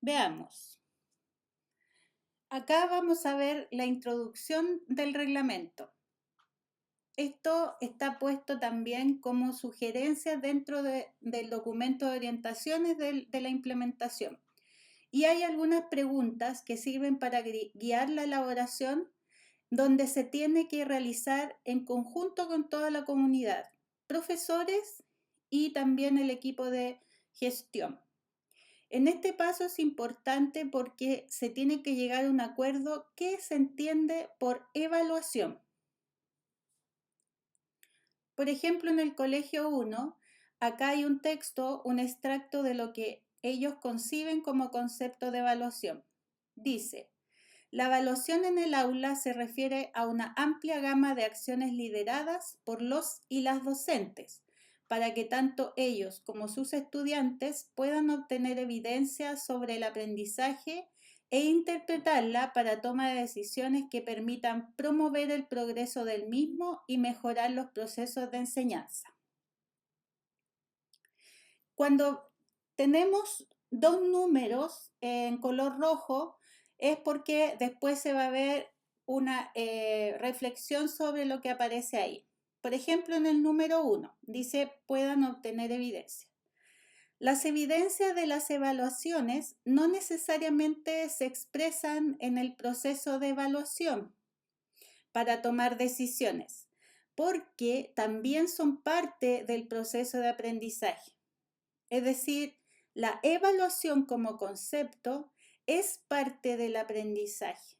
Veamos. Acá vamos a ver la introducción del reglamento. Esto está puesto también como sugerencia dentro del documento de orientaciones de la implementación. Y hay algunas preguntas que sirven para guiar la elaboración, donde se tiene que realizar en conjunto con toda la comunidad, profesores y también el equipo de gestión. En este paso es importante porque se tiene que llegar a un acuerdo que se entiende por evaluación. Por ejemplo, en el colegio 1, acá hay un texto, un extracto de lo que ellos conciben como concepto de evaluación. Dice: la evaluación en el aula se refiere a una amplia gama de acciones lideradas por los y las docentes, para que tanto ellos como sus estudiantes puedan obtener evidencia sobre el aprendizaje e interpretarla para toma de decisiones que permitan promover el progreso del mismo y mejorar los procesos de enseñanza. Cuando tenemos dos números en color rojo, es porque después se va a ver una reflexión sobre lo que aparece ahí. Por ejemplo, en el número 1 dice: puedan obtener evidencia. Las evidencias de las evaluaciones no necesariamente se expresan en el proceso de evaluación para tomar decisiones, porque también son parte del proceso de aprendizaje. Es decir, la evaluación como concepto es parte del aprendizaje.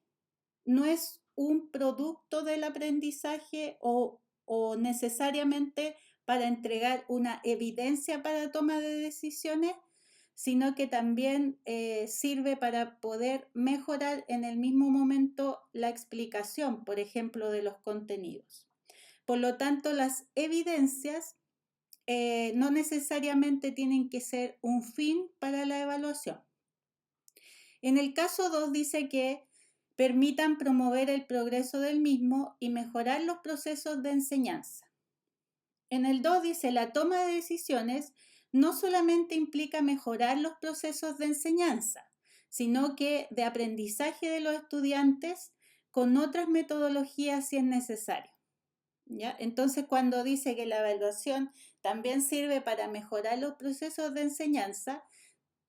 No es un producto del aprendizaje o necesariamente para entregar una evidencia para toma de decisiones, sino que también sirve para poder mejorar en el mismo momento la explicación, por ejemplo, de los contenidos. Por lo tanto, las evidencias no necesariamente tienen que ser un fin para la evaluación. En el caso 2 dice que permitan promover el progreso del mismo y mejorar los procesos de enseñanza. En el 2 dice: la toma de decisiones no solamente implica mejorar los procesos de enseñanza, sino que de aprendizaje de los estudiantes con otras metodologías si es necesario. ¿Ya? Entonces, cuando dice que la evaluación también sirve para mejorar los procesos de enseñanza,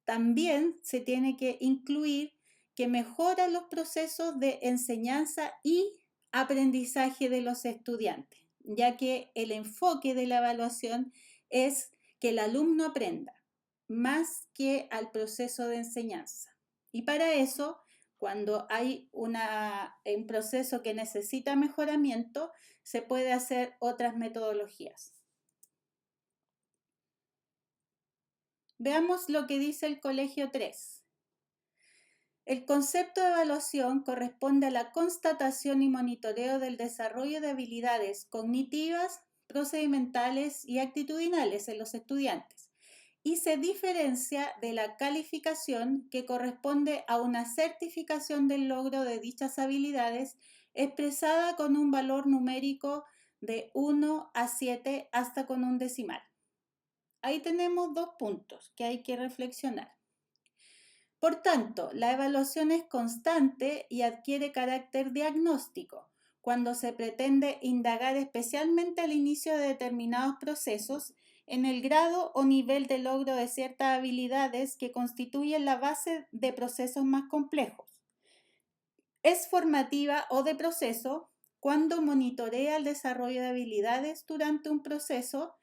también se tiene que incluir que mejora los procesos de enseñanza y aprendizaje de los estudiantes, ya que el enfoque de la evaluación es que el alumno aprenda más que al proceso de enseñanza. Y para eso, cuando hay un proceso que necesita mejoramiento, se puede hacer otras metodologías. Veamos lo que dice el colegio 3. El concepto de evaluación corresponde a la constatación y monitoreo del desarrollo de habilidades cognitivas, procedimentales y actitudinales en los estudiantes y se diferencia de la calificación, que corresponde a una certificación del logro de dichas habilidades expresada con un valor numérico de 1 a 7 hasta con un decimal. Ahí tenemos dos puntos que hay que reflexionar. Por tanto, la evaluación es constante y adquiere carácter diagnóstico cuando se pretende indagar especialmente al inicio de determinados procesos en el grado o nivel de logro de ciertas habilidades que constituyen la base de procesos más complejos. Es formativa o de proceso cuando monitorea el desarrollo de habilidades durante un proceso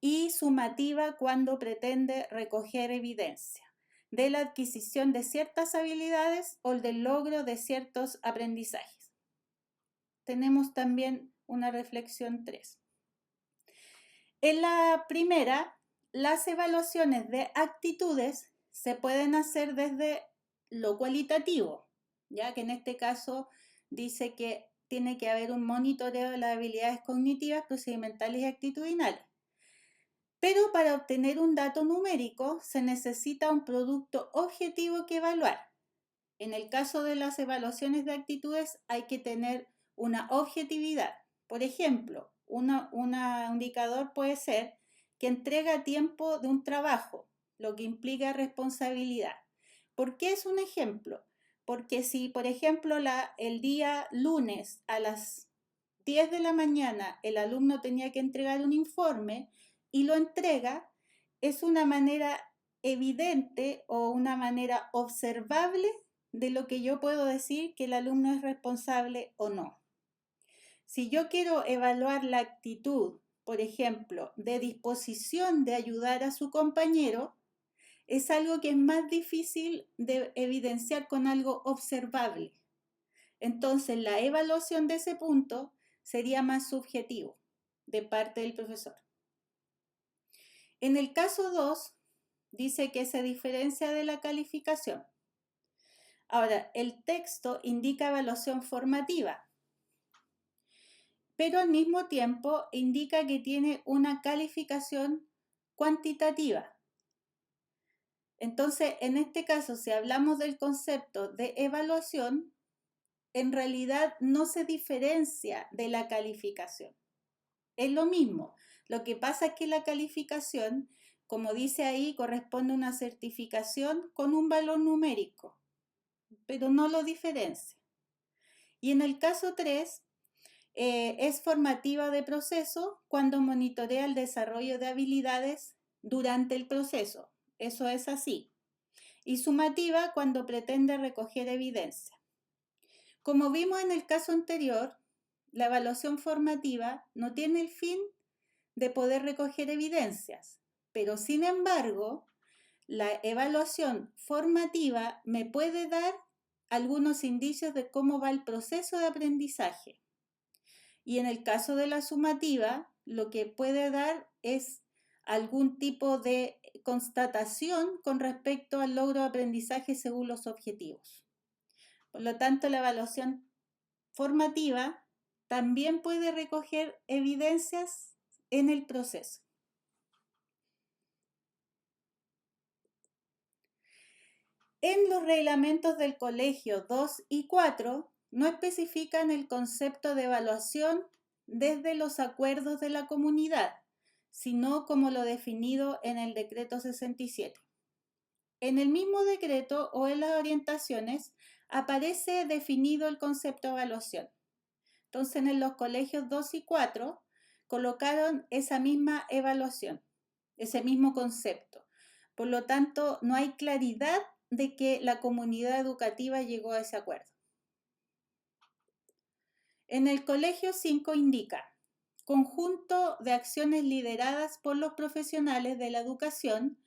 y sumativa cuando pretende recoger evidencia de la adquisición de ciertas habilidades o del logro de ciertos aprendizajes. Tenemos también una reflexión 3. En la primera, las evaluaciones de actitudes se pueden hacer desde lo cualitativo, ya que en este caso dice que tiene que haber un monitoreo de las habilidades cognitivas, procedimentales y actitudinales. Pero para obtener un dato numérico se necesita un producto objetivo que evaluar. En el caso de las evaluaciones de actitudes hay que tener una objetividad. Por ejemplo, un indicador puede ser que entrega tiempo de un trabajo, lo que implica responsabilidad. ¿Por qué es un ejemplo? Porque si, por ejemplo, el día lunes a las 10 de la mañana el alumno tenía que entregar un informe y lo entrega, es una manera evidente o una manera observable de lo que yo puedo decir que el alumno es responsable o no. Si yo quiero evaluar la actitud, por ejemplo, de disposición de ayudar a su compañero, es algo que es más difícil de evidenciar con algo observable. Entonces, la evaluación de ese punto sería más subjetivo de parte del profesor. En el caso 2, dice que se diferencia de la calificación. Ahora, el texto indica evaluación formativa, pero al mismo tiempo indica que tiene una calificación cuantitativa. Entonces, en este caso, si hablamos del concepto de evaluación, en realidad no se diferencia de la calificación. Es lo mismo. Lo que pasa es que la calificación, como dice ahí, corresponde a una certificación con un valor numérico, pero no lo diferencia. Y en el caso 3, es formativa de proceso cuando monitorea el desarrollo de habilidades durante el proceso. Eso es así. Y sumativa cuando pretende recoger evidencia. Como vimos en el caso anterior, la evaluación formativa no tiene el fin de poder recoger evidencias, pero sin embargo, la evaluación formativa me puede dar algunos indicios de cómo va el proceso de aprendizaje. Y en el caso de la sumativa, lo que puede dar es algún tipo de constatación con respecto al logro de aprendizaje según los objetivos. Por lo tanto, la evaluación formativa también puede recoger evidencias en el proceso. En los reglamentos del colegio 2 y 4 no especifican el concepto de evaluación desde los acuerdos de la comunidad, sino como lo definido en el decreto 67. En el mismo decreto o en las orientaciones aparece definido el concepto de evaluación. Entonces, en los colegios 2 y 4 colocaron esa misma evaluación, ese mismo concepto. Por lo tanto, no hay claridad de que la comunidad educativa llegó a ese acuerdo. En el colegio 5 indica conjunto de acciones lideradas por los profesionales de la educación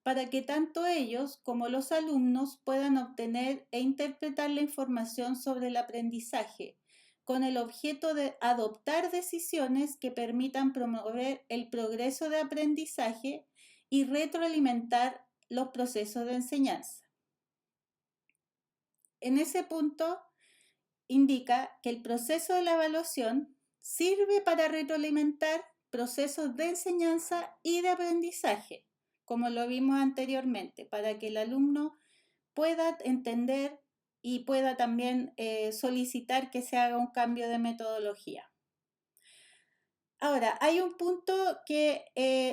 para que tanto ellos como los alumnos puedan obtener e interpretar la información sobre el aprendizaje, con el objeto de adoptar decisiones que permitan promover el progreso de aprendizaje y retroalimentar los procesos de enseñanza. En ese punto indica que el proceso de la evaluación sirve para retroalimentar procesos de enseñanza y de aprendizaje, como lo vimos anteriormente, para que el alumno pueda entender y pueda también solicitar que se haga un cambio de metodología. Ahora, hay un punto que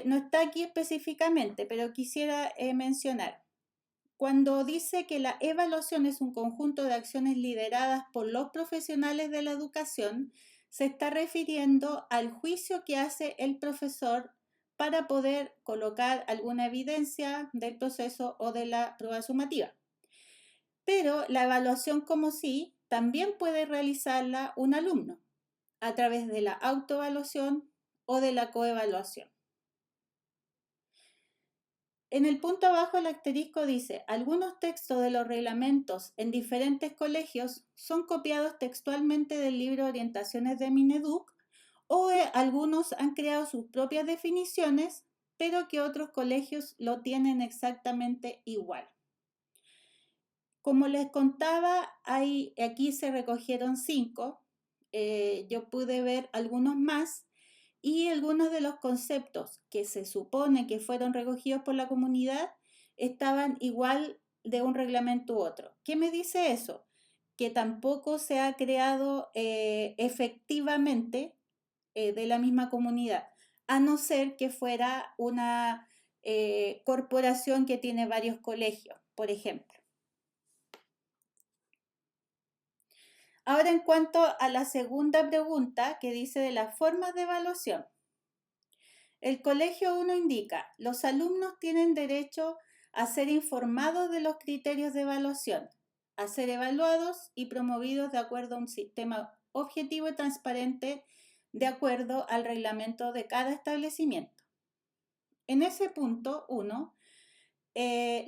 no está aquí específicamente, pero quisiera mencionar. Cuando dice que la evaluación es un conjunto de acciones lideradas por los profesionales de la educación, se está refiriendo al juicio que hace el profesor para poder colocar alguna evidencia del proceso o de la prueba sumativa. Pero la evaluación como sí también puede realizarla un alumno a través de la autoevaluación o de la coevaluación. En el punto abajo el asterisco dice, algunos textos de los reglamentos en diferentes colegios son copiados textualmente del libro Orientaciones de Mineduc o algunos han creado sus propias definiciones, pero que otros colegios lo tienen exactamente igual. Como les contaba, aquí se recogieron 5, yo pude ver algunos más y algunos de los conceptos que se supone que fueron recogidos por la comunidad estaban igual de un reglamento u otro. ¿Qué me dice eso? Que tampoco se ha creado efectivamente de la misma comunidad, a no ser que fuera una corporación que tiene varios colegios, por ejemplo. Ahora, en cuanto a la segunda pregunta que dice de las formas de evaluación. El Colegio 1 indica, los alumnos tienen derecho a ser informados de los criterios de evaluación, a ser evaluados y promovidos de acuerdo a un sistema objetivo y transparente de acuerdo al reglamento de cada establecimiento. En ese punto 1,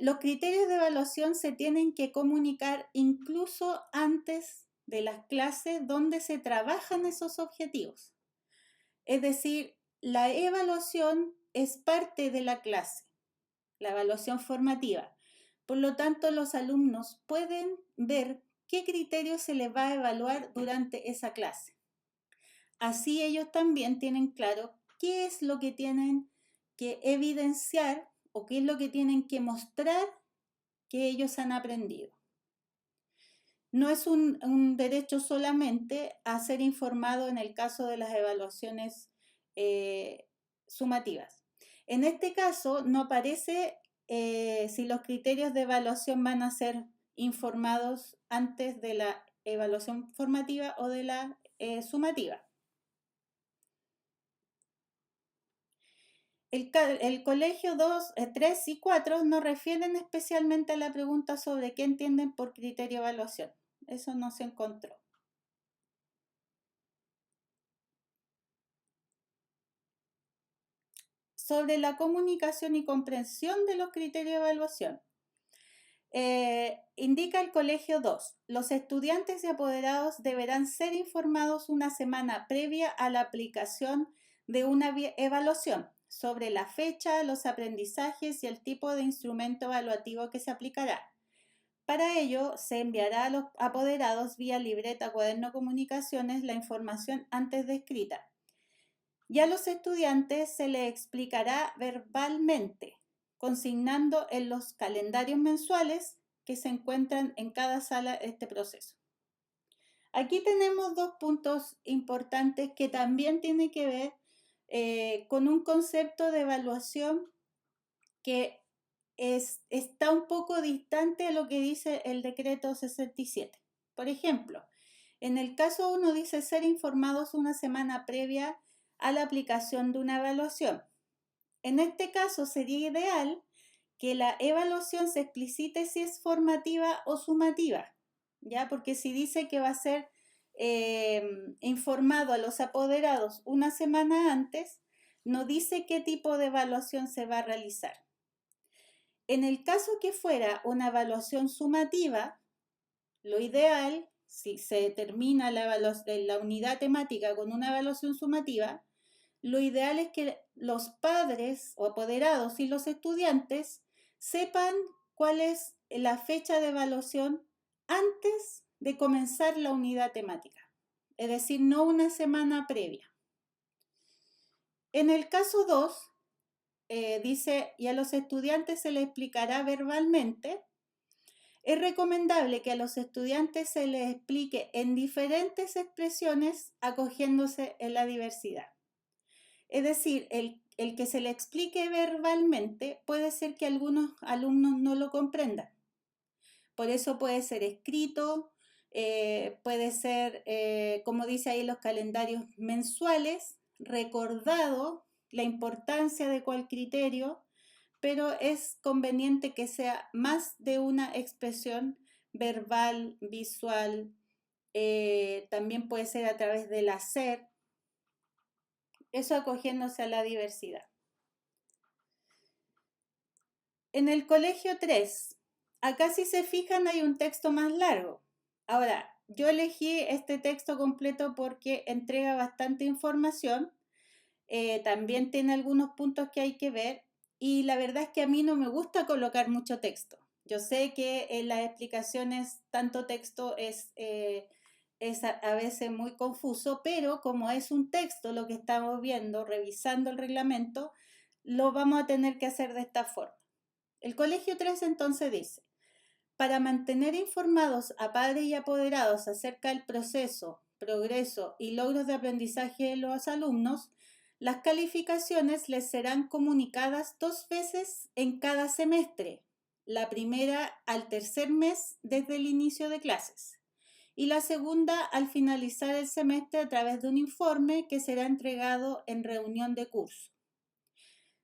los criterios de evaluación se tienen que comunicar incluso antes de las clases donde se trabajan esos objetivos. Es decir, la evaluación es parte de la clase, la evaluación formativa. Por lo tanto, los alumnos pueden ver qué criterios se les va a evaluar durante esa clase. Así ellos también tienen claro qué es lo que tienen que evidenciar o qué es lo que tienen que mostrar que ellos han aprendido. No es un derecho solamente a ser informado en el caso de las evaluaciones sumativas. En este caso no aparece si los criterios de evaluación van a ser informados antes de la evaluación formativa o de la sumativa. El colegio 2, 3 y 4 nos refieren especialmente a la pregunta sobre qué entienden por criterio de evaluación. Eso no se encontró. Sobre la comunicación y comprensión de los criterios de evaluación. Indica el colegio 2, los estudiantes y apoderados deberán ser informados una semana previa a la aplicación de una evaluación sobre la fecha, los aprendizajes y el tipo de instrumento evaluativo que se aplicará. Para ello, se enviará a los apoderados vía libreta, cuaderno de comunicaciones la información antes descrita. Y a los estudiantes se les explicará verbalmente, consignando en los calendarios mensuales que se encuentran en cada sala este proceso. Aquí tenemos dos puntos importantes que también tienen que ver con un concepto de evaluación que está un poco distante de lo que dice el decreto 67. Por ejemplo, en el caso 1 dice ser informados una semana previa a la aplicación de una evaluación. En este caso sería ideal que la evaluación se explicite si es formativa o sumativa, ¿ya? Porque si dice que va a ser informado a los apoderados una semana antes, no dice qué tipo de evaluación se va a realizar. En el caso que fuera una evaluación sumativa, lo ideal, si se termina la unidad temática con una evaluación sumativa, lo ideal es que los padres o apoderados y los estudiantes sepan cuál es la fecha de evaluación antes de comenzar la unidad temática, es decir, no una semana previa. En el caso 2, dice, y a los estudiantes se les explicará verbalmente. Es recomendable que a los estudiantes se les explique en diferentes expresiones acogiéndose en la diversidad. Es decir, el que se le explique verbalmente puede ser que algunos alumnos no lo comprendan. Por eso puede ser escrito, puede ser, como dice ahí los calendarios mensuales, recordado la importancia de cuál criterio, pero es conveniente que sea más de una expresión verbal, visual, también puede ser a través del hacer, eso acogiéndose a la diversidad. En el colegio 3, acá si se fijan hay un texto más largo. Ahora, yo elegí este texto completo porque entrega bastante información, también tiene algunos puntos que hay que ver y la verdad es que a mí no me gusta colocar mucho texto. Yo sé que en las explicaciones tanto texto es a veces muy confuso, pero como es un texto lo que estamos viendo, revisando el reglamento, lo vamos a tener que hacer de esta forma. El colegio 3 entonces dice, para mantener informados a padres y apoderados acerca del proceso, progreso y logros de aprendizaje de los alumnos, las calificaciones les serán comunicadas 2 veces en cada semestre, la primera al tercer mes desde el inicio de clases y la segunda al finalizar el semestre a través de un informe que será entregado en reunión de curso.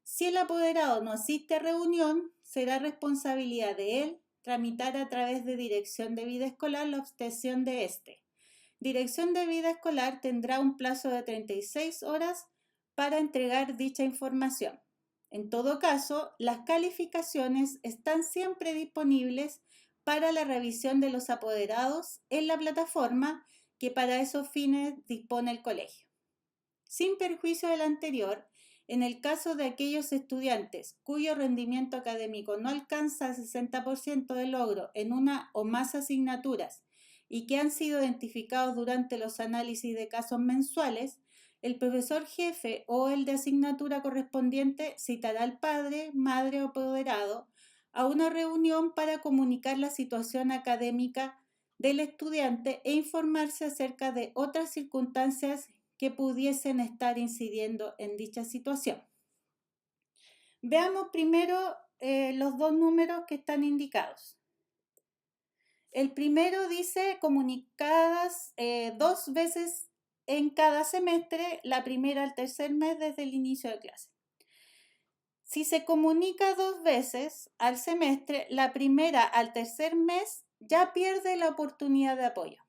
Si el apoderado no asiste a reunión, será responsabilidad de él tramitar a través de Dirección de Vida Escolar la obtención de este. Dirección de Vida Escolar tendrá un plazo de 36 horas para entregar dicha información. En todo caso, las calificaciones están siempre disponibles para la revisión de los apoderados en la plataforma que para esos fines dispone el colegio. Sin perjuicio del anterior, en el caso de aquellos estudiantes cuyo rendimiento académico no alcanza el 60% de logro en una o más asignaturas y que han sido identificados durante los análisis de casos mensuales, el profesor jefe o el de asignatura correspondiente citará al padre, madre o apoderado a una reunión para comunicar la situación académica del estudiante e informarse acerca de otras circunstancias que pudiesen estar incidiendo en dicha situación. Veamos primero los dos números que están indicados. El primero dice comunicadas 2 veces en cada semestre, la primera al tercer mes desde el inicio de clase. Si se comunica 2 veces al semestre, la primera al tercer mes ya pierde la oportunidad de apoyo.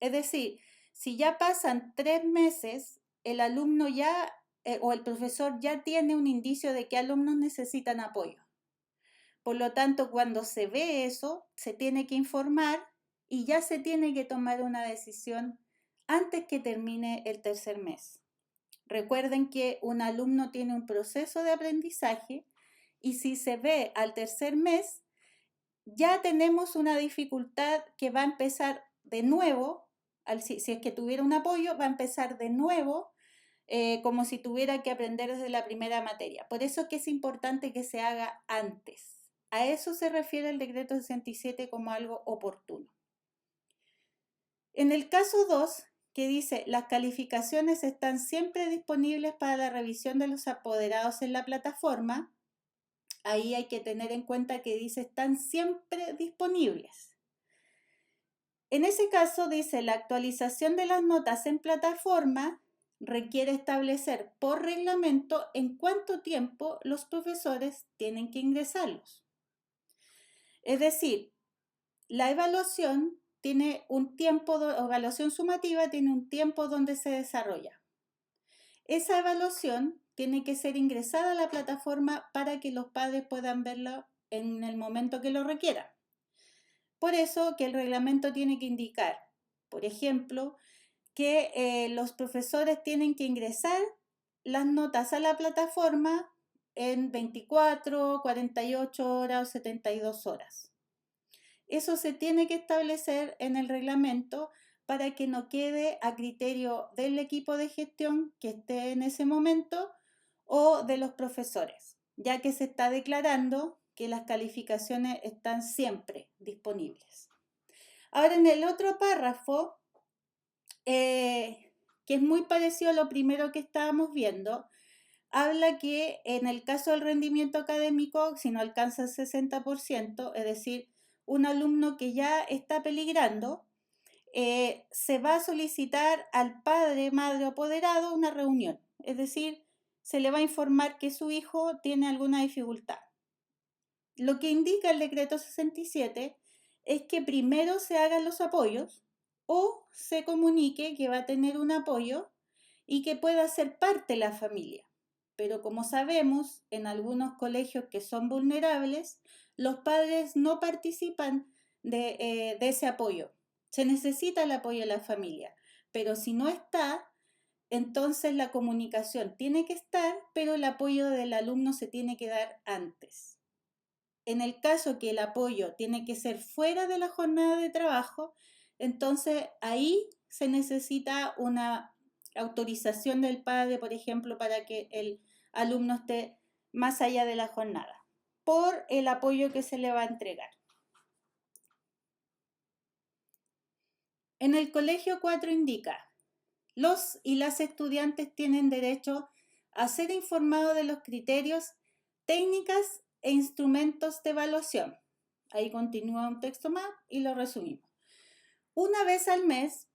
Es decir, si ya pasan 3 meses, el alumno ya o el profesor ya tiene un indicio de que alumnos necesitan apoyo. Por lo tanto, cuando se ve eso, se tiene que informar y ya se tiene que tomar una decisión antes que termine el tercer mes. Recuerden que un alumno tiene un proceso de aprendizaje y si se ve al tercer mes, ya tenemos una dificultad que va a empezar de nuevo, si es que tuviera un apoyo, va a empezar de nuevo como si tuviera que aprender desde la primera materia. Por eso es que es importante que se haga antes. A eso se refiere el decreto 67 como algo oportuno. En el caso 2, que dice, las calificaciones están siempre disponibles para la revisión de los apoderados en la plataforma, ahí hay que tener en cuenta que dice, están siempre disponibles. En ese caso dice, la actualización de las notas en plataforma requiere establecer por reglamento en cuánto tiempo los profesores tienen que ingresarlos. Es decir, la evaluación tiene un tiempo, evaluación sumativa tiene un tiempo donde se desarrolla. Esa evaluación tiene que ser ingresada a la plataforma para que los padres puedan verla en el momento que lo requieran. Por eso que el reglamento tiene que indicar, por ejemplo, que los profesores tienen que ingresar las notas a la plataforma en 24, 48 horas o 72 horas. Eso se tiene que establecer en el reglamento para que no quede a criterio del equipo de gestión que esté en ese momento o de los profesores, ya que se está declarando que las calificaciones están siempre disponibles. Ahora, en el otro párrafo, que es muy parecido a lo primero que estábamos viendo, habla que en el caso del rendimiento académico, si no alcanza el 60%, es decir, un alumno que ya está peligrando, se va a solicitar al padre, madre o apoderado una reunión. Es decir, se le va a informar que su hijo tiene alguna dificultad. Lo que indica el decreto 67 es que primero se hagan los apoyos o se comunique que va a tener un apoyo y que pueda ser parte de la familia. Pero como sabemos, en algunos colegios que son vulnerables, los padres no participan de ese apoyo. Se necesita el apoyo de la familia, pero si no está, entonces la comunicación tiene que estar, pero el apoyo del alumno se tiene que dar antes. En el caso que el apoyo tiene que ser fuera de la jornada de trabajo, entonces ahí se necesita una autorización del padre, por ejemplo, para que el alumno esté más allá de la jornada, por el apoyo que se le va a entregar. En el colegio 4 indica, los y las estudiantes tienen derecho a ser informados de los criterios, técnicas e instrumentos de evaluación. Ahí continúa un texto más y lo resumimos. Una vez al mes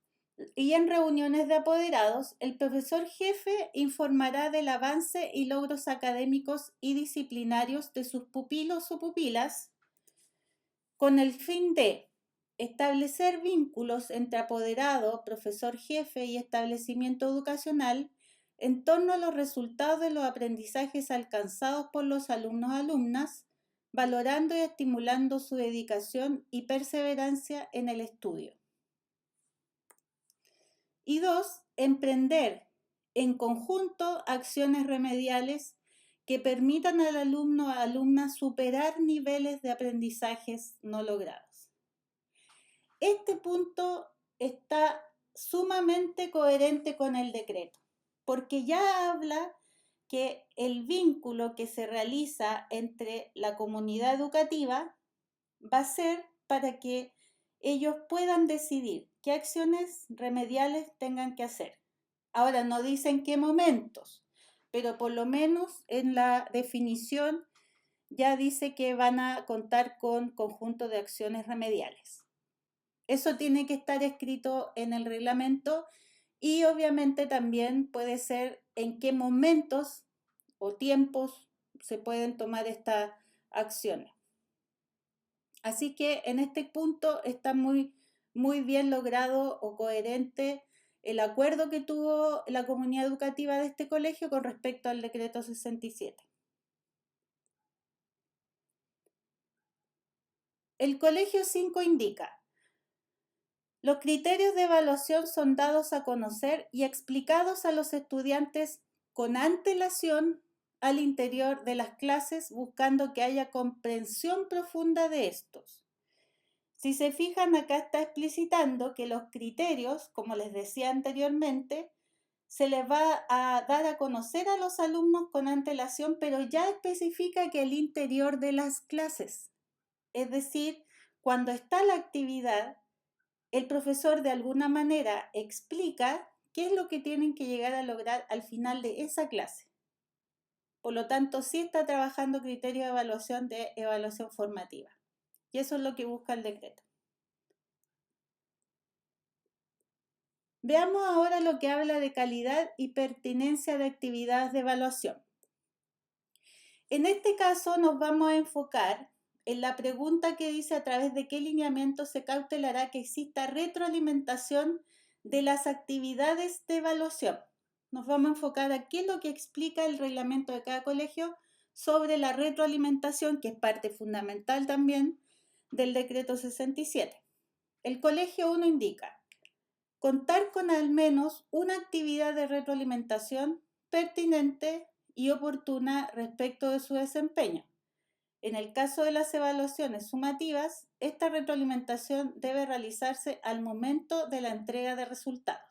y en reuniones de apoderados, el profesor jefe informará del avance y logros académicos y disciplinarios de sus pupilos o pupilas con el fin de establecer vínculos entre apoderado, profesor jefe y establecimiento educacional en torno a los resultados de los aprendizajes alcanzados por los alumnos alumnas, valorando y estimulando su dedicación y perseverancia en el estudio. Y 2, emprender en conjunto acciones remediales que permitan al alumno o alumna superar niveles de aprendizajes no logrados. Este punto está sumamente coherente con el decreto, porque ya habla que el vínculo que se realiza entre la comunidad educativa va a ser para que ellos puedan decidir qué acciones remediales tengan que hacer. Ahora no dicen qué momentos, pero por lo menos en la definición ya dice que van a contar con conjunto de acciones remediales. Eso tiene que estar escrito en el reglamento y obviamente también puede ser en qué momentos o tiempos se pueden tomar estas acciones. Así que en este punto está muy bien logrado o coherente el acuerdo que tuvo la comunidad educativa de este colegio con respecto al decreto 67. El colegio 5 indica: los criterios de evaluación son dados a conocer y explicados a los estudiantes con antelación al interior de las clases, buscando que haya comprensión profunda de estos. Si se fijan, acá está explicitando que los criterios, como les decía anteriormente, se les va a dar a conocer a los alumnos con antelación, pero ya especifica que el interior de las clases. Es decir, cuando está la actividad, el profesor de alguna manera explica qué es lo que tienen que llegar a lograr al final de esa clase. Por lo tanto, sí está trabajando criterios de evaluación formativa. Y eso es lo que busca el decreto. Veamos ahora lo que habla de calidad y pertinencia de actividades de evaluación. En este caso nos vamos a enfocar en la pregunta que dice a través de qué lineamiento se cautelará que exista retroalimentación de las actividades de evaluación. Nos vamos a enfocar a qué es lo que explica el reglamento de cada colegio sobre la retroalimentación, que es parte fundamental también del decreto 67. El colegio 1 indica: contar con al menos una actividad de retroalimentación pertinente y oportuna respecto de su desempeño. En el caso de las evaluaciones sumativas, esta retroalimentación debe realizarse al momento de la entrega de resultados.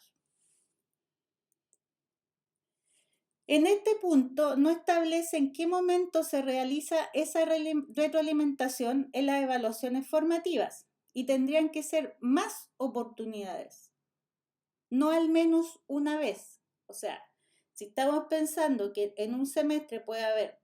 En este punto no establece en qué momento se realiza esa retroalimentación en las evaluaciones formativas y tendrían que ser más oportunidades, no al menos una vez. O sea, si estamos pensando que en un semestre puede haber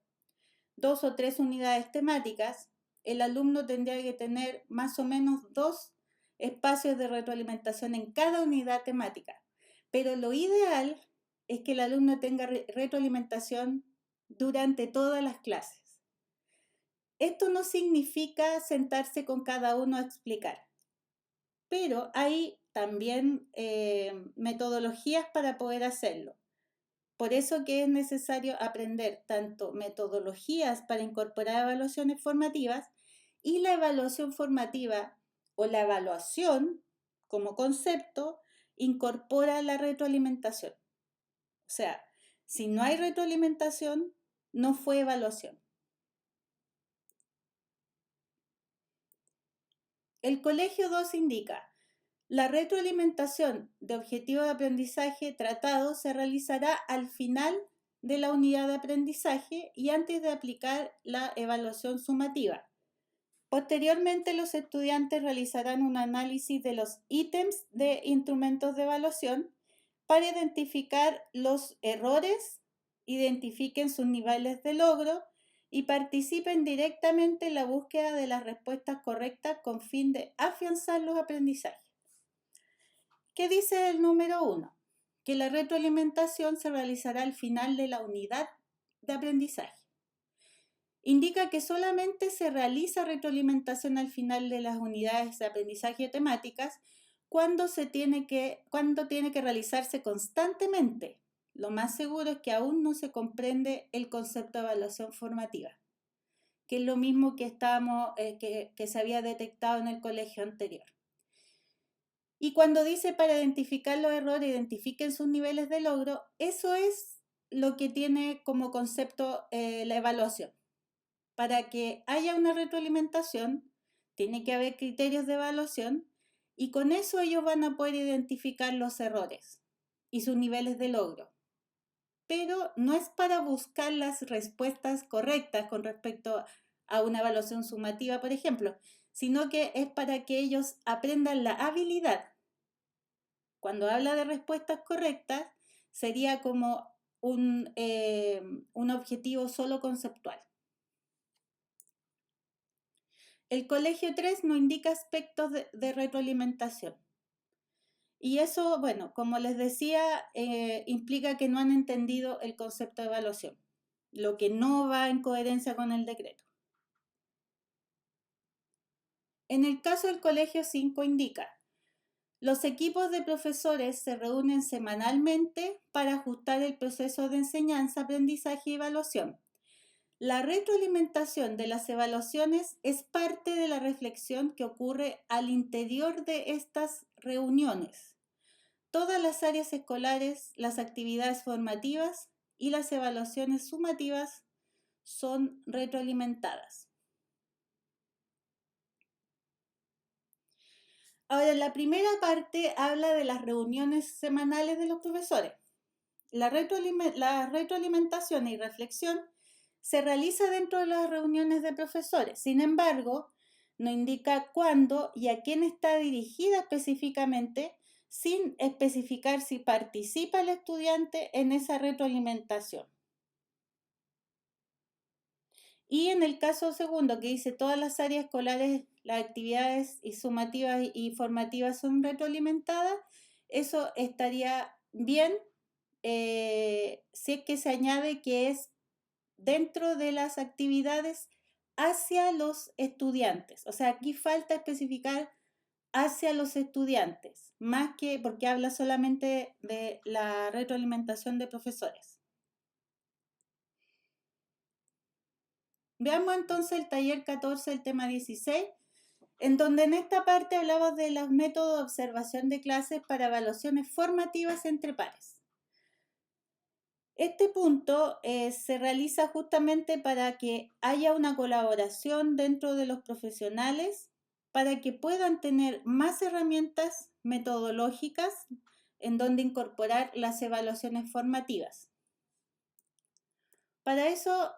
2 o 3 unidades temáticas, el alumno tendría que tener más o menos 2 espacios de retroalimentación en cada unidad temática. Pero lo ideal es que el alumno tenga retroalimentación durante todas las clases. Esto no significa sentarse con cada uno a explicar, pero hay también metodologías para poder hacerlo. Por eso que es necesario aprender tanto metodologías para incorporar evaluaciones formativas y la evaluación formativa o la evaluación como concepto incorpora la retroalimentación. O sea, si no hay retroalimentación, no fue evaluación. El colegio 2 indica: la retroalimentación de objetivos de aprendizaje tratado se realizará al final de la unidad de aprendizaje y antes de aplicar la evaluación sumativa. Posteriormente, los estudiantes realizarán un análisis de los ítems de instrumentos de evaluación para identificar los errores, identifiquen sus niveles de logro y participen directamente en la búsqueda de las respuestas correctas con fin de afianzar los aprendizajes. ¿Qué dice el número 1? Que la retroalimentación se realizará al final de la unidad de aprendizaje. Indica que solamente se realiza retroalimentación al final de las unidades de aprendizaje temáticas cuando tiene que realizarse constantemente. Lo más seguro es que aún no se comprende el concepto de evaluación formativa, que es lo mismo que se había detectado en el colegio anterior. Y cuando dice para identificar los errores, identifiquen sus niveles de logro, eso es lo que tiene como concepto la evaluación. Para que haya una retroalimentación, tiene que haber criterios de evaluación y con eso ellos van a poder identificar los errores y sus niveles de logro. Pero no es para buscar las respuestas correctas con respecto a una evaluación sumativa, por ejemplo, sino que es para que ellos aprendan la habilidad. Cuando habla de respuestas correctas, sería como un objetivo solo conceptual. El colegio 3 no indica aspectos de retroalimentación. Y eso, bueno, como les decía, implica que no han entendido el concepto de evaluación, lo que no va en coherencia con el decreto. En el caso del colegio 5 indica, los equipos de profesores se reúnen semanalmente para ajustar el proceso de enseñanza, aprendizaje y evaluación. La retroalimentación de las evaluaciones es parte de la reflexión que ocurre al interior de estas reuniones. Todas las áreas escolares, las actividades formativas y las evaluaciones sumativas son retroalimentadas. Ahora, la primera parte habla de las reuniones semanales de los profesores. La retroalimentación y reflexión se realiza dentro de las reuniones de profesores. Sin embargo, no indica cuándo y a quién está dirigida específicamente, sin especificar si participa el estudiante en esa retroalimentación. Y en el caso segundo, que dice todas las áreas escolares, las actividades y sumativas y formativas son retroalimentadas, eso estaría bien si es que se añade que es dentro de las actividades hacia los estudiantes. O sea, aquí falta especificar hacia los estudiantes, más que porque habla solamente de la retroalimentación de profesores. Veamos entonces el taller 14, el tema 16, en donde en esta parte hablamos de los métodos de observación de clases para evaluaciones formativas entre pares. Este punto se realiza justamente para que haya una colaboración dentro de los profesionales para que puedan tener más herramientas metodológicas en donde incorporar las evaluaciones formativas. Para eso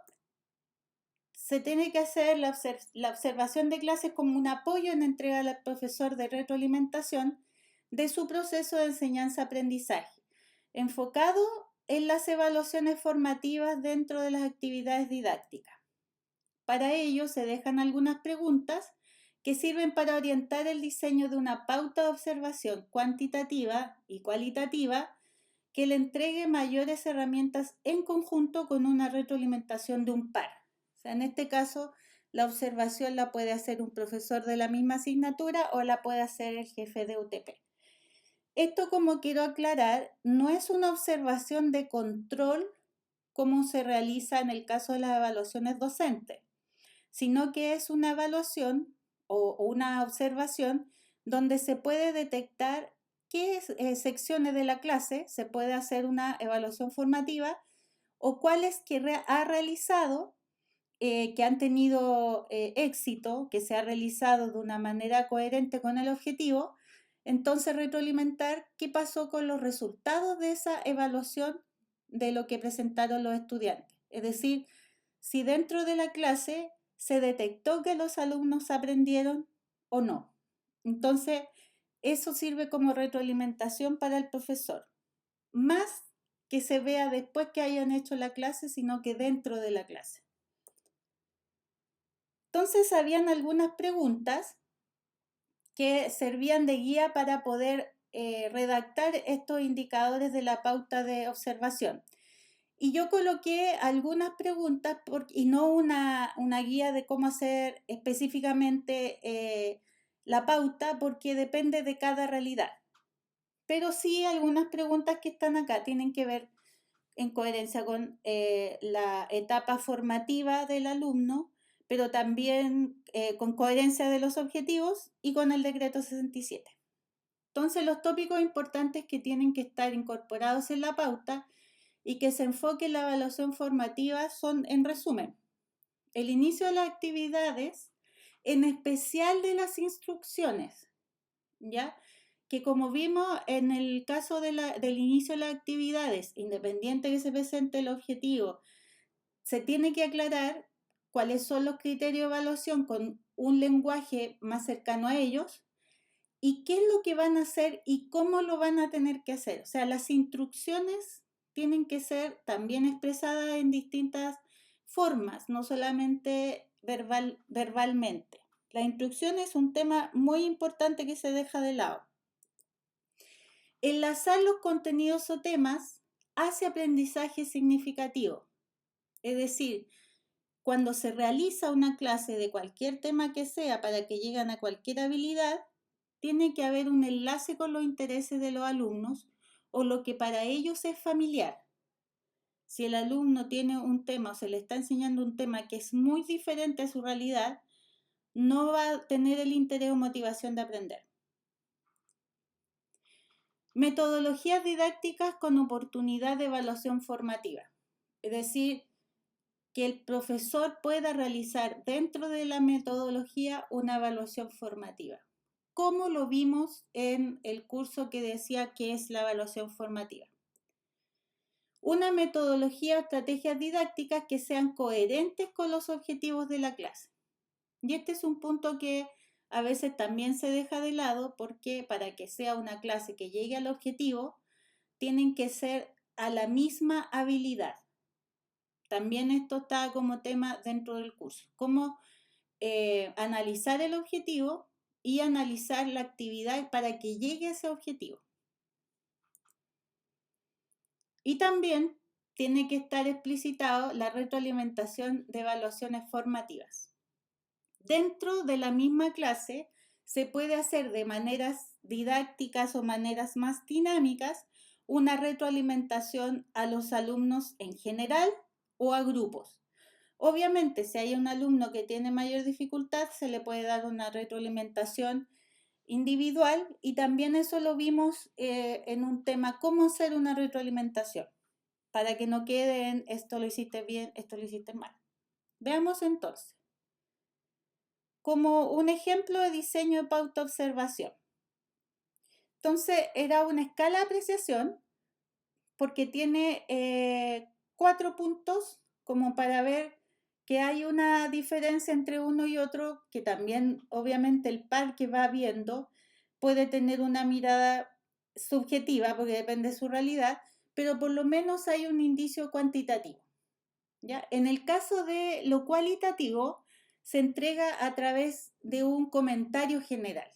se tiene que hacer la observación de clases como un apoyo en entrega al profesor de retroalimentación de su proceso de enseñanza-aprendizaje, enfocado en las evaluaciones formativas dentro de las actividades didácticas. Para ello se dejan algunas preguntas que sirven para orientar el diseño de una pauta de observación cuantitativa y cualitativa que le entregue mayores herramientas en conjunto con una retroalimentación de un par. O sea, en este caso, la observación la puede hacer un profesor de la misma asignatura o la puede hacer el jefe de UTP. Esto, como quiero aclarar, no es una observación de control como se realiza en el caso de las evaluaciones docentes, sino que es una evaluación o una observación donde se puede detectar qué secciones de la clase se puede hacer una evaluación formativa o cuáles que ha realizado, que han tenido éxito, que se ha realizado de una manera coherente con el objetivo. Entonces, retroalimentar qué pasó con los resultados de esa evaluación de lo que presentaron los estudiantes. Es decir, si dentro de la clase se detectó que los alumnos aprendieron o no. Entonces, eso sirve como retroalimentación para el profesor. Más que se vea después que hayan hecho la clase, sino que dentro de la clase. Entonces, habían algunas preguntas que servían de guía para poder redactar estos indicadores de la pauta de observación. Y yo coloqué algunas preguntas y no una guía de cómo hacer específicamente la pauta, porque depende de cada realidad. Pero sí algunas preguntas que están acá tienen que ver en coherencia con la etapa formativa del alumno, pero también con coherencia de los objetivos y con el decreto 67. Entonces, los tópicos importantes que tienen que estar incorporados en la pauta y que se enfoque en la evaluación formativa son, en resumen, el inicio de las actividades, en especial de las instrucciones, ¿ya? Que como vimos en el caso del inicio de las actividades, independiente que se presente el objetivo, se tiene que aclarar cuáles son los criterios de evaluación con un lenguaje más cercano a ellos y qué es lo que van a hacer y cómo lo van a tener que hacer. O sea, las instrucciones tienen que ser también expresadas en distintas formas, no solamente verbalmente. La instrucción es un tema muy importante que se deja de lado. Enlazar los contenidos o temas hace aprendizaje significativo. Es decir, cuando se realiza una clase de cualquier tema que sea para que lleguen a cualquier habilidad, tiene que haber un enlace con los intereses de los alumnos o lo que para ellos es familiar. Si el alumno tiene un tema o se le está enseñando un tema que es muy diferente a su realidad, no va a tener el interés o motivación de aprender. Metodologías didácticas con oportunidad de evaluación formativa. Es decir, que el profesor pueda realizar dentro de la metodología una evaluación formativa. ¿Cómo lo vimos en el curso que decía que es la evaluación formativa? Una metodología o estrategias didácticas que sean coherentes con los objetivos de la clase. Y este es un punto que a veces también se deja de lado porque para que sea una clase que llegue al objetivo, tienen que ser a la misma habilidad. También esto está como tema dentro del curso. Cómo analizar el objetivo y analizar la actividad para que llegue a ese objetivo. Y también tiene que estar explicitado la retroalimentación de evaluaciones formativas. Dentro de la misma clase se puede hacer de maneras didácticas o maneras más dinámicas una retroalimentación a los alumnos en general o a grupos. Obviamente, si hay un alumno que tiene mayor dificultad, se le puede dar una retroalimentación individual y también eso lo vimos en un tema, cómo hacer una retroalimentación, para que no quede en esto lo hiciste bien, esto lo hiciste mal. Veamos entonces. Como un ejemplo de diseño de pauta observación. Entonces, era una escala de apreciación porque tiene 4 puntos como para ver que hay una diferencia entre uno y otro, que también obviamente el par que va viendo puede tener una mirada subjetiva porque depende de su realidad, pero por lo menos hay un indicio cuantitativo. ¿Ya? En el caso de lo cualitativo, se entrega a través de un comentario general.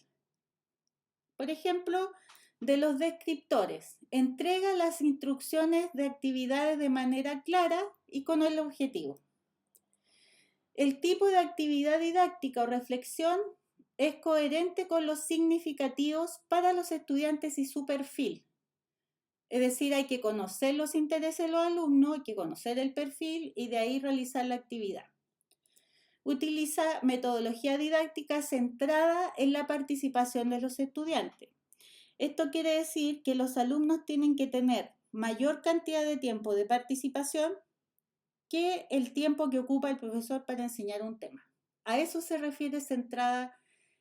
Por ejemplo, de los descriptores, entrega las instrucciones de actividades de manera clara y con el objetivo. El tipo de actividad didáctica o reflexión es coherente con los significativos para los estudiantes y su perfil. Es decir, hay que conocer los intereses de los alumnos, hay que conocer el perfil y de ahí realizar la actividad. Utiliza metodología didáctica centrada en la participación de los estudiantes. Esto quiere decir que los alumnos tienen que tener mayor cantidad de tiempo de participación que el tiempo que ocupa el profesor para enseñar un tema. A eso se refiere centrada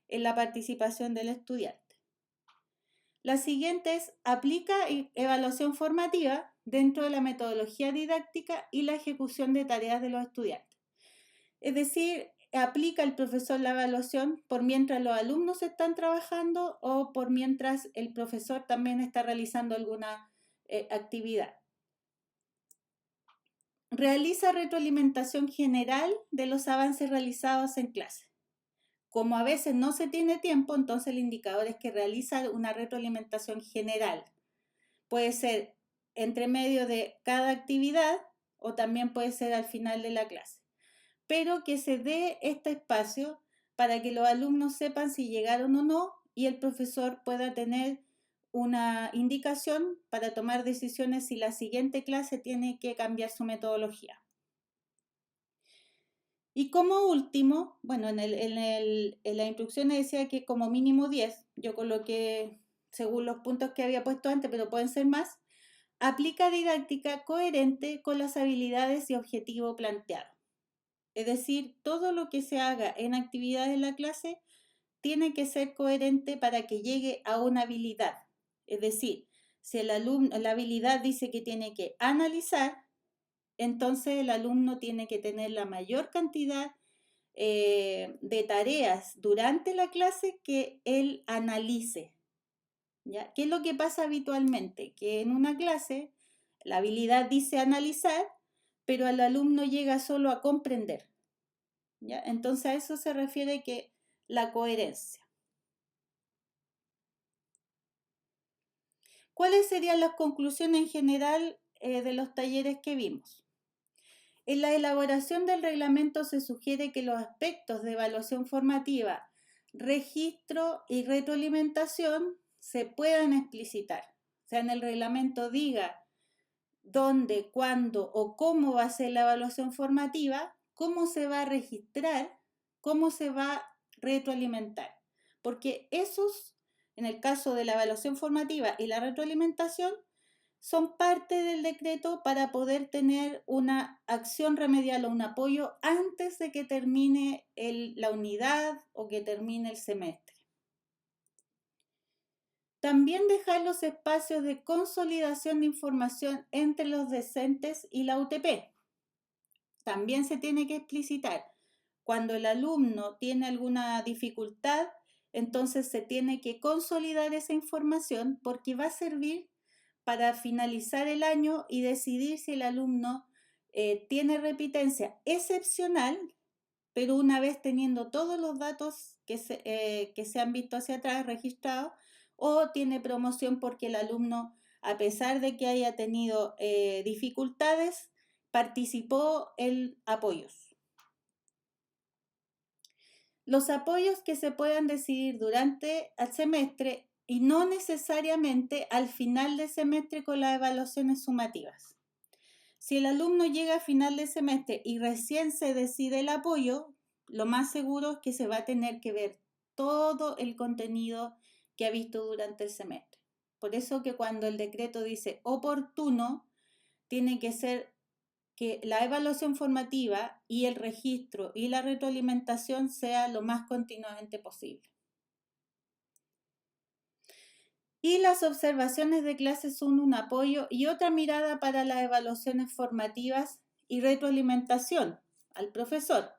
en la participación del estudiante. La siguiente es aplica evaluación formativa dentro de la metodología didáctica y la ejecución de tareas de los estudiantes. Es decir, aplica el profesor la evaluación por mientras los alumnos están trabajando o por mientras el profesor también está realizando alguna actividad. Realiza retroalimentación general de los avances realizados en clase. como a veces no se tiene tiempo, entonces el indicador es que realiza una retroalimentación general. Puede ser entre medio de cada actividad o también puede ser al final de la clase. Pero que se dé este espacio para que los alumnos sepan si llegaron o no y el profesor pueda tener una indicación para tomar decisiones si la siguiente clase tiene que cambiar su metodología. Y como último, bueno, en la instrucción decía que como mínimo 10, yo coloqué según los puntos que había puesto antes, pero pueden ser más, aplica didáctica coherente con las habilidades y objetivo planteado. Es decir, todo lo que se haga en actividades de la clase tiene que ser coherente para que llegue a una habilidad. Es decir, si el alumno, la habilidad dice que tiene que analizar, entonces el alumno tiene que tener la mayor cantidad de tareas durante la clase que él analice. ¿Ya? ¿Qué es lo que pasa habitualmente? Que en una clase la habilidad dice analizar, pero el alumno llega solo a comprender. ¿Ya? Entonces a eso se refiere que la coherencia. ¿Cuáles serían las conclusiones en general de los talleres que vimos? En la elaboración del reglamento se sugiere que los aspectos de evaluación formativa, registro y retroalimentación se puedan explicitar. O sea, en el reglamento diga dónde, cuándo o cómo va a ser la evaluación formativa, cómo se va a registrar, cómo se va a retroalimentar. Porque esos, en el caso de la evaluación formativa y la retroalimentación, son parte del decreto para poder tener una acción remedial o un apoyo antes de que termine la unidad o que termine el semestre. También dejar los espacios de consolidación de información entre los docentes y la UTP. También se tiene que explicitar. Cuando el alumno tiene alguna dificultad, entonces se tiene que consolidar esa información porque va a servir para finalizar el año y decidir si el alumno tiene repitencia excepcional, pero una vez teniendo todos los datos que se han visto hacia atrás registrados, o tiene promoción porque el alumno, a pesar de que haya tenido dificultades, participó en apoyos. Los apoyos que se puedan decidir durante el semestre y no necesariamente al final del semestre con las evaluaciones sumativas. Si el alumno llega a final de semestre y recién se decide el apoyo, lo más seguro es que se va a tener que ver todo el contenido que ha visto durante el semestre. Por eso que cuando el decreto dice oportuno, tiene que ser que la evaluación formativa y el registro y la retroalimentación sea lo más continuamente posible. Y las observaciones de clase son un apoyo y otra mirada para las evaluaciones formativas y retroalimentación al profesor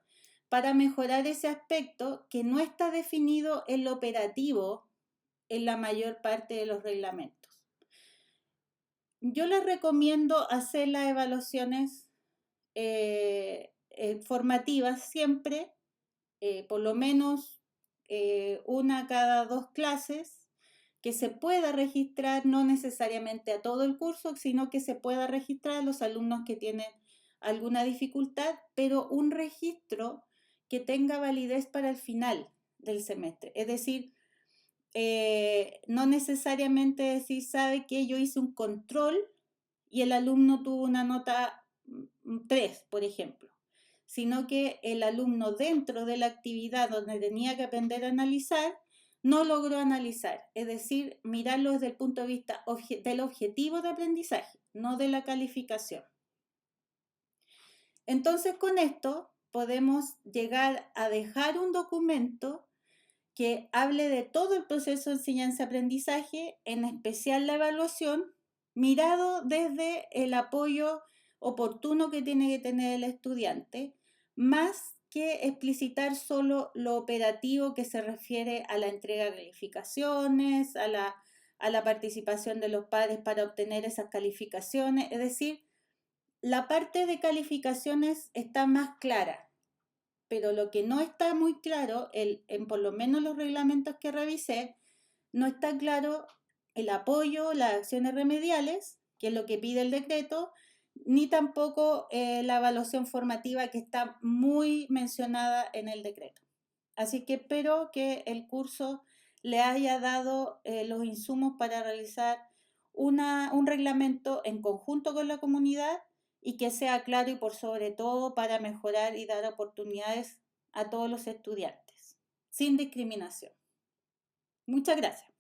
para mejorar ese aspecto que no está definido en lo operativo en la mayor parte de los reglamentos. Yo les recomiendo hacer las evaluaciones formativas siempre, por lo menos una cada 2 clases, que se pueda registrar no necesariamente a todo el curso, sino que se pueda registrar a los alumnos que tienen alguna dificultad, pero un registro que tenga validez para el final del semestre. Es decir, no necesariamente decir, sabe que yo hice un control y el alumno tuvo una nota 3, por ejemplo, sino que el alumno dentro de la actividad donde tenía que aprender a analizar, no logró analizar, es decir, mirarlo desde el punto de vista del objetivo de aprendizaje, no de la calificación. Entonces, con esto podemos llegar a dejar un documento que hable de todo el proceso de enseñanza-aprendizaje, en especial la evaluación, mirado desde el apoyo oportuno que tiene que tener el estudiante, más que explicitar solo lo operativo que se refiere a la entrega de calificaciones, a la participación de los padres para obtener esas calificaciones. Es decir, la parte de calificaciones está más clara, pero lo que no está muy claro, en por lo menos los reglamentos que revisé, no está claro el apoyo, las acciones remediales, que es lo que pide el decreto, ni tampoco la evaluación formativa que está muy mencionada en el decreto. Así que espero que el curso le haya dado los insumos para realizar un reglamento en conjunto con la comunidad y que sea claro y por sobre todo para mejorar y dar oportunidades a todos los estudiantes, sin discriminación. Muchas gracias.